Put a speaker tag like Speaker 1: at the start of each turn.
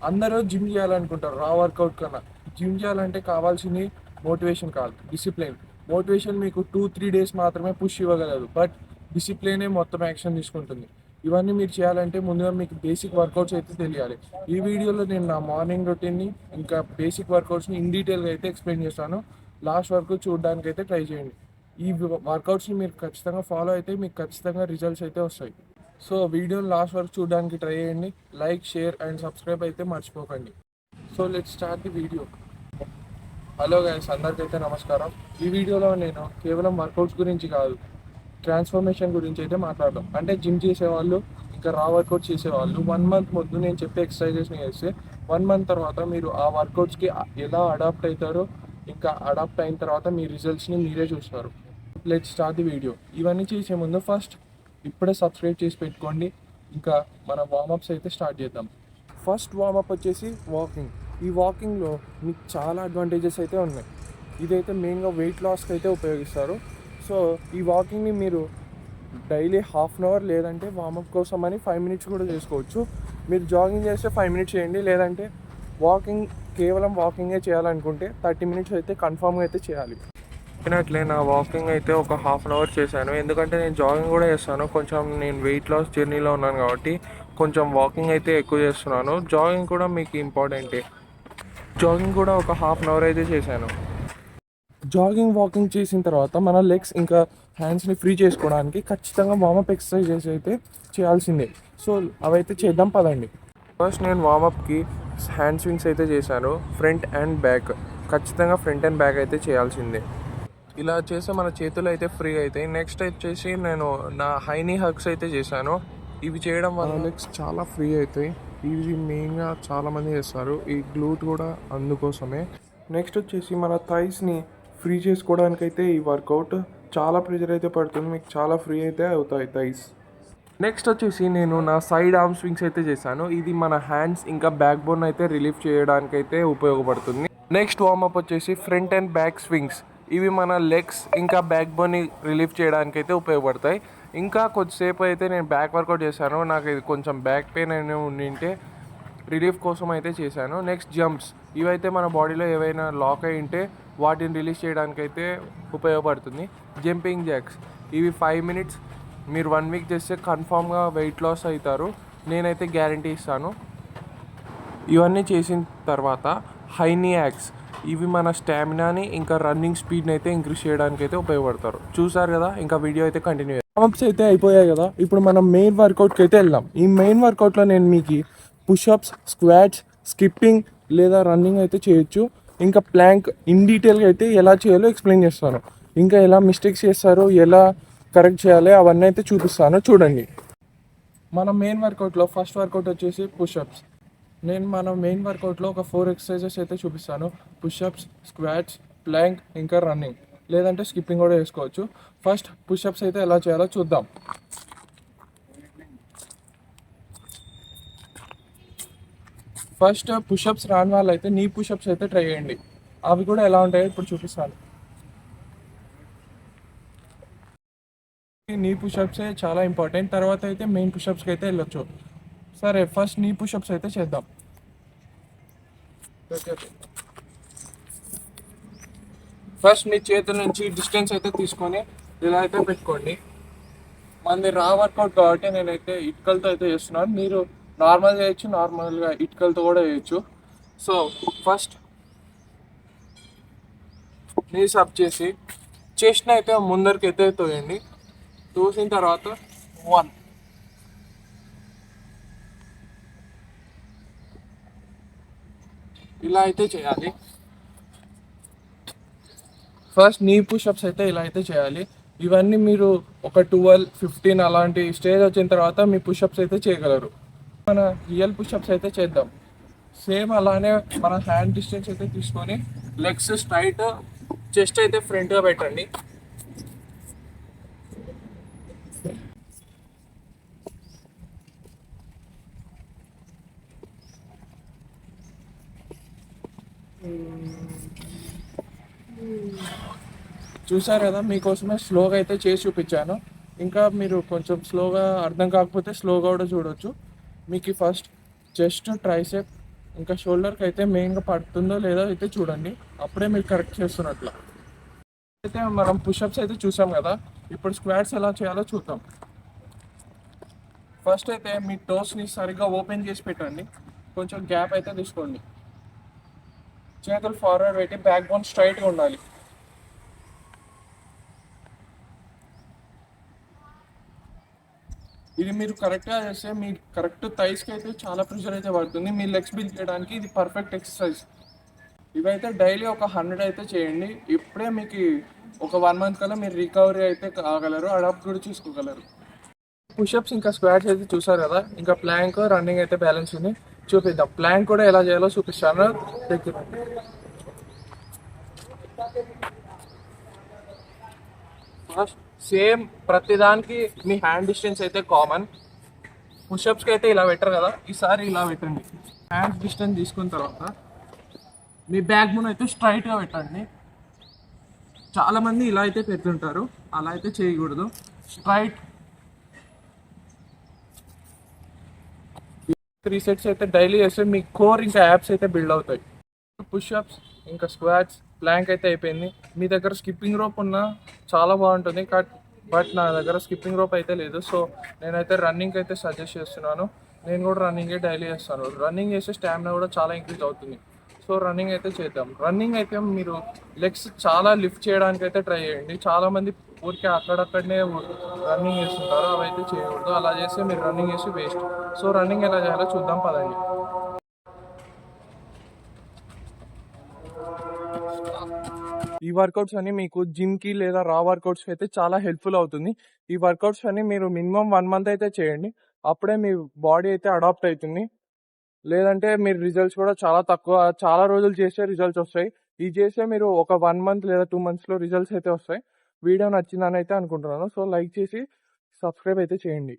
Speaker 1: అందరూ జిమ్ చేయాలనుకుంటారు రా వర్కౌట్ కన్నా. జిమ్ చేయాలంటే కావాల్సింది మోటివేషన్ కాదు, డిసిప్లిన్. మోటివేషన్ మీకు 2-3 డేస్ మాత్రమే పుష్ ఇవ్వగలదు, బట్ డిసిప్లినే మొత్తం యాక్షన్ తీసుకుంటుంది. ఇవన్నీ మీరు చేయాలంటే ముందుగా మీకు బేసిక్ వర్కౌట్స్ అయితే తెలియాలి. ఈ వీడియోలో నేను నా మార్నింగ్ రొటీన్ని ఇంకా బేసిక్ వర్కౌట్స్ని ఇన్ డీటెయిల్గా అయితే ఎక్స్ప్లెయిన్ చేస్తాను. లాస్ట్ వరకు చూడడానికి అయితే ట్రై చేయండి. ఈ వర్కౌట్స్ని మీరు ఖచ్చితంగా ఫాలో అయితే మీకు ఖచ్చితంగా రిజల్ట్స్ అయితే వస్తాయి. సో వీడియోని లాస్ట్ వరకు చూడడానికి ట్రై చేయండి. లైక్, షేర్ అండ్ సబ్స్క్రైబ్ అయితే మర్చిపోకండి. So let's start the video. Hello guys, అందరికైతే నమస్కారం. ఈ వీడియోలో నేను కేవలం వర్కౌట్స్ గురించి కాదు, ట్రాన్స్ఫర్మేషన్ గురించి అయితే మాట్లాడదాం. అంటే జిమ్ చేసేవాళ్ళు ఇంకా రా వర్కౌట్ చేసేవాళ్ళు 1 మంత్ ముందు నేను చెప్పే ఎక్సర్సైజెస్ని చేస్తే 1 మంత్ తర్వాత మీరు ఆ వర్కౌట్స్కి ఎలా అడాప్ట్ అవుతారో, ఇంకా అడాప్ట్ అయిన తర్వాత మీ రిజల్ట్స్ని మీరే చూస్తారు. Let's start the video. ఇవన్నీ చేసే ముందు ఫస్ట్ ఇప్పుడే సబ్స్క్రైబ్ చేసి పెట్టుకోండి. ఇంకా మన వార్మప్స్ అయితే స్టార్ట్ చేద్దాం. ఫస్ట్ వార్మప్ వచ్చేసి వాకింగ్. ఈ వాకింగ్లో మీకు చాలా అడ్వాంటేజెస్ అయితే ఉన్నాయి. ఇదైతే మెయిన్గా వెయిట్ లాస్కి అయితే ఉపయోగిస్తారు. సో ఈ వాకింగ్ని మీరు డైలీ హాఫ్ అన్ అవర్ లేదంటే వార్మప్ కోసం అని 5 minutes కూడా చేసుకోవచ్చు. మీరు జాగింగ్ చేస్తే 5 minutes చేయండి, లేదంటే వాకింగ్ కేవలం వాకింగే చేయాలనుకుంటే 30 minutes అయితే కన్ఫామ్గా అయితే చేయాలి. చెప్పినట్లే నా వాకింగ్ అయితే ఒక హాఫ్ అన్ అవర్ చేశాను, ఎందుకంటే నేను జాగింగ్ కూడా చేస్తాను. కొంచెం నేను వెయిట్ లాస్ జర్నీలో ఉన్నాను కాబట్టి కొంచెం వాకింగ్ అయితే ఎక్కువ చేస్తున్నాను. జాగింగ్ కూడా మీకు ఇంపార్టెంటే. జాగింగ్ కూడా ఒక హాఫ్ అన్ అవర్ అయితే చేశాను. జాగింగ్, వాకింగ్ చేసిన తర్వాత మన లెగ్స్ ఇంకా హ్యాండ్స్ని ఫ్రీ చేసుకోవడానికి ఖచ్చితంగా వార్మప్ ఎక్సర్సైజెస్ అయితే చేయాల్సిందే. సో అవైతే చేద్దాం పదండి. ఫస్ట్ నేను వార్మప్కి హ్యాండ్ స్వింగ్స్ అయితే చేశాను, ఫ్రంట్ అండ్ బ్యాక్. ఖచ్చితంగా ఫ్రంట్ అండ్ బ్యాక్ అయితే చేయాల్సిందే. ఇలా చేస్తే మన చేతులు అయితే ఫ్రీ అవుతాయి. నెక్స్ట్ వచ్చేసి నేను నా హైనీ హగ్స్ అయితే చేశాను. ఇవి చేయడం వల్ల లెగ్స్ చాలా ఫ్రీ అవుతాయి. ఇవి మెయిన్గా చాలామంది చేస్తారు, ఈ గ్లూట్ కూడా అందుకోసమే. నెక్స్ట్ వచ్చేసి మన థైస్ని ఫ్రీ చేసుకోవడానికైతే ఈ వర్కౌట్ చాలా ప్రెజర్ అయితే పడుతుంది, మీకు చాలా ఫ్రీ అయితే అవుతాయి థైస్. నెక్స్ట్ వచ్చేసి నేను నా సైడ్ ఆర్మ్ స్వింగ్స్ అయితే చేశాను. ఇది మన హ్యాండ్స్ ఇంకా బ్యాక్ బోన్ అయితే రిలీఫ్ చేయడానికి అయితే ఉపయోగపడుతుంది. నెక్స్ట్ వార్మప్ వచ్చేసి ఫ్రంట్ అండ్ బ్యాక్ స్వింగ్స్. ఇవి మన లెగ్స్ ఇంకా బ్యాక్ బోన్ని రిలీఫ్ చేయడానికి అయితే ఉపయోగపడతాయి. ఇంకా కొద్దిసేపు అయితే నేను బ్యాక్ వర్కౌట్ చేశాను, నాకు ఇది కొంచెం బ్యాక్ పెయిన్ అయినా ఉండింటే రిలీఫ్ కోసం అయితే చేశాను. Next jumps. ఇవైతే మన బాడీలో ఏవైనా లాక్ అయి ఉంటే వాటిని రిలీజ్ చేయడానికి అయితే ఉపయోగపడుతుంది. Jumping jacks. ఇవి 5 minutes మీరు 1 week చేస్తే కన్ఫామ్గా వెయిట్ లాస్ అవుతారు, నేనైతే గ్యారంటీ ఇస్తాను. ఇవన్నీ చేసిన తర్వాత హైనీ యాక్స్. ఇవి మన స్టామినాని ఇంకా రన్నింగ్ స్పీడ్ని అయితే ఇంక్రీజ్ చేయడానికి అయితే ఉపయోగపడతారు. చూసారు కదా, ఇంకా వీడియో అయితే కంటిన్యూ. వార్మప్స్ అయితే అయిపోయాయి కదా, ఇప్పుడు మనం మెయిన్ వర్కౌట్కి అయితే వెళ్దాం. ఈ మెయిన్ వర్కౌట్లో నేను మీకు పుషప్స్, స్క్వాట్స్, స్కిప్పింగ్ లేదా రన్నింగ్ అయితే చేయొచ్చు. ఇంకా ప్లాంక్ ఇన్ డీటెయిల్గా అయితే ఎలా చేయాలో ఎక్స్ప్లెయిన్ చేస్తాను. ఇంకా ఎలా మిస్టేక్స్ చేస్తారో, ఎలా కరెక్ట్ చేయాలి అవన్నీ అయితే చూపిస్తాను, చూడండి. మన మెయిన్ వర్కౌట్లో ఫస్ట్ వర్కౌట్ వచ్చేసి పుషప్స్. నేను మన మెయిన్ వర్కౌట్లో ఒక 4 exercises అయితే చూపిస్తాను. పుషప్స్, స్క్వాట్స్, ప్లాంక్ ఇంకా రన్నింగ్, లేదంటే స్కిప్పింగ్ కూడా వేసుకోవచ్చు. ఫస్ట్ పుషప్స్ అయితే ఎలా చేయాలో చూద్దాం. ఫస్ట్ పుషప్స్ రాని వాళ్ళు అయితే నీ పుషప్స్ అయితే ట్రై చేయండి. అవి కూడా ఎలా ఉంటాయో ఇప్పుడు చూపిస్తాను. నీ పుషప్సే చాలా ఇంపార్టెంట్, తర్వాత అయితే మెయిన్ పుషప్స్కి అయితే వెళ్ళొచ్చు. సరే, ఫస్ట్ నీ పుషప్స్ అయితే చేద్దాం. ఫస్ట్ మీ చేతుల నుంచి డిస్టెన్స్ అయితే తీసుకొని ఇలా అయితే పెట్టుకోండి. మనది రా వర్కౌట్ కాబట్టి నేనైతే ఇటుకలతో అయితే చేస్తున్నాను. మీరు నార్మల్ చేయొచ్చు, నార్మల్గా ఇటుకలతో కూడా చేయొచ్చు. సో ఫస్ట్ నీస్ అప్ చేసి చెస్ట్ని అయితే ముందరికి అయితే తోయండి. తోసిన తర్వాత 1, ఇలా అయితే చేయాలి. ఫస్ట్ నీ పుషప్స్ అయితే ఇలా అయితే చేయాలి. ఇవన్నీ మీరు ఒక 12-15 అలాంటి స్టేజ్ వచ్చిన తర్వాత మీ పుషప్స్ అయితే చేయగలరు. మన రియల్ పుషప్స్ అయితే చేద్దాం. సేమ్ అలానే మన హ్యాండ్ డిస్టెన్స్ అయితే తీసుకొని లెగ్స్ స్ట్రైట్, చెస్ట్ అయితే ఫ్రంట్గా పెట్టండి. చూసారు కదా, మీకోసమే స్లోగా అయితే చేసి చూపించాను. ఇంకా మీరు కొంచెం స్లోగా అర్థం కాకపోతే స్లోగా కూడా చూడవచ్చు. మీకు ఫస్ట్ చెస్ట్, ట్రైసెప్ ఇంకా షోల్డర్కి అయితే మెయిన్గా పడుతుందో లేదో అయితే చూడండి, అప్పుడే మీరు కరెక్ట్ చేస్తున్నట్ల. అయితే మనం పుషప్స్ అయితే చూసాం కదా, ఇప్పుడు స్క్వాట్స్ ఎలా చేయాలో చూద్దాం. ఫస్ట్ అయితే మీ టోస్ని సరిగ్గా ఓపెన్ చేసి పెట్టండి, కొంచెం గ్యాప్ అయితే తీసుకోండి. చేతులు ఫార్వర్డ్ పెట్టి బ్యాక్ బోన్ స్ట్రైట్గా ఉండాలి. ఇది మీరు కరెక్ట్గా చేస్తే మీ కరెక్ట్ థైస్కి అయితే చాలా ప్రెషర్ అయితే పడుతుంది. మీ లెగ్స్ బిల్డ్ చేయడానికి ఇది పర్ఫెక్ట్ ఎక్సర్సైజ్. ఇవైతే డైలీ ఒక 100 అయితే చేయండి. ఇప్పుడే మీకు ఒక 1 మంత్ కల్లా మీరు రికవరీ అయితే కాగలరు, అడాప్ట్ కూడా చూసుకోగలరు. పుషప్స్ ఇంకా స్క్వాట్స్ అయితే చూసారు కదా, ఇంకా ప్లాంక్ రన్నింగ్ అయితే బ్యాలెన్స్ ఉంది, చూపిద్దాం. ప్లాంక్ కూడా ఎలా చేయాలో చూపిస్తాను. దగ్గర ఫస్ట్ సేమ్ ప్రతిదానికి మీ హ్యాండ్ డిస్టెన్స్ అయితే కామన్. పుషప్స్కి అయితే ఇలా పెట్టరు కదా, ఈసారి ఇలా పెట్టండి. హ్యాండ్ డిస్టెన్స్ తీసుకున్న తర్వాత మీ బ్యాక్ బోన్ అయితే స్ట్రైట్గా పెట్టండి. చాలామంది ఇలా అయితే పెడుతుంటారు, అలా అయితే చేయకూడదు. స్ట్రైట్ 3 సెట్స్ అయితే డైలీ చేస్తే మీ కోర్ ఇంకా యాప్స్ అయితే బిల్డ్ అవుతాయి. పుషప్స్ ఇంకా స్క్వాట్స్ ప్లాంక్ అయితే అయిపోయింది. మీ దగ్గర స్కిప్పింగ్ రోప్ ఉన్నా చాలా బాగుంటుంది, బట్ నా దగ్గర స్కిప్పింగ్ రోప్ అయితే లేదు. సో నేనైతే రన్నింగ్ అయితే సజెస్ట్ చేస్తున్నాను. నేను కూడా రన్నింగే డైలీ చేస్తాను. రన్నింగ్ చేస్తే స్టామినా కూడా చాలా ఇంక్రీజ్ అవుతుంది. సో రన్నింగ్ అయితే చేద్దాం. రన్నింగ్ అయితే మీరు లెగ్స్ చాలా లిఫ్ట్ చేయడానికి అయితే ట్రై చేయండి. చాలామంది ఊరికే అక్కడక్కడనే రన్నింగ్ చేస్తుంటారు, అవి అయితే చేయకూడదు. అలా చేస్తే మీరు రన్నింగ్ చేసి వేస్ట్. సో రన్నింగ్ ఎలా చేయాలో చూద్దాం పదండి. ఈ వర్కౌట్స్ అన్ని మీకు జిమ్కి లేదా రా వర్కౌట్స్ అయితే చాలా హెల్ప్ఫుల్ అవుతుంది. ఈ వర్కౌట్స్ అన్ని మీరు మినిమం 1 మంత్ అయితే చేయండి, అప్పుడే మీ బాడీ అయితే అడాప్ట్ అవుతుంది. లేదంటే మీరు రిజల్ట్స్ కూడా చాలా తక్కువ, చాలా రోజులు చేస్తే రిజల్ట్స్ వస్తాయి. ఇది చేస్తే మీరు ఒక 1 మంత్ లేదా 2 మంత్స్లో రిజల్ట్స్ అయితే వస్తాయి. వీడియో నచ్చిందని అయితే అనుకుంటున్నాను. సో లైక్ చేసి సబ్స్క్రైబ్ అయితే చేయండి.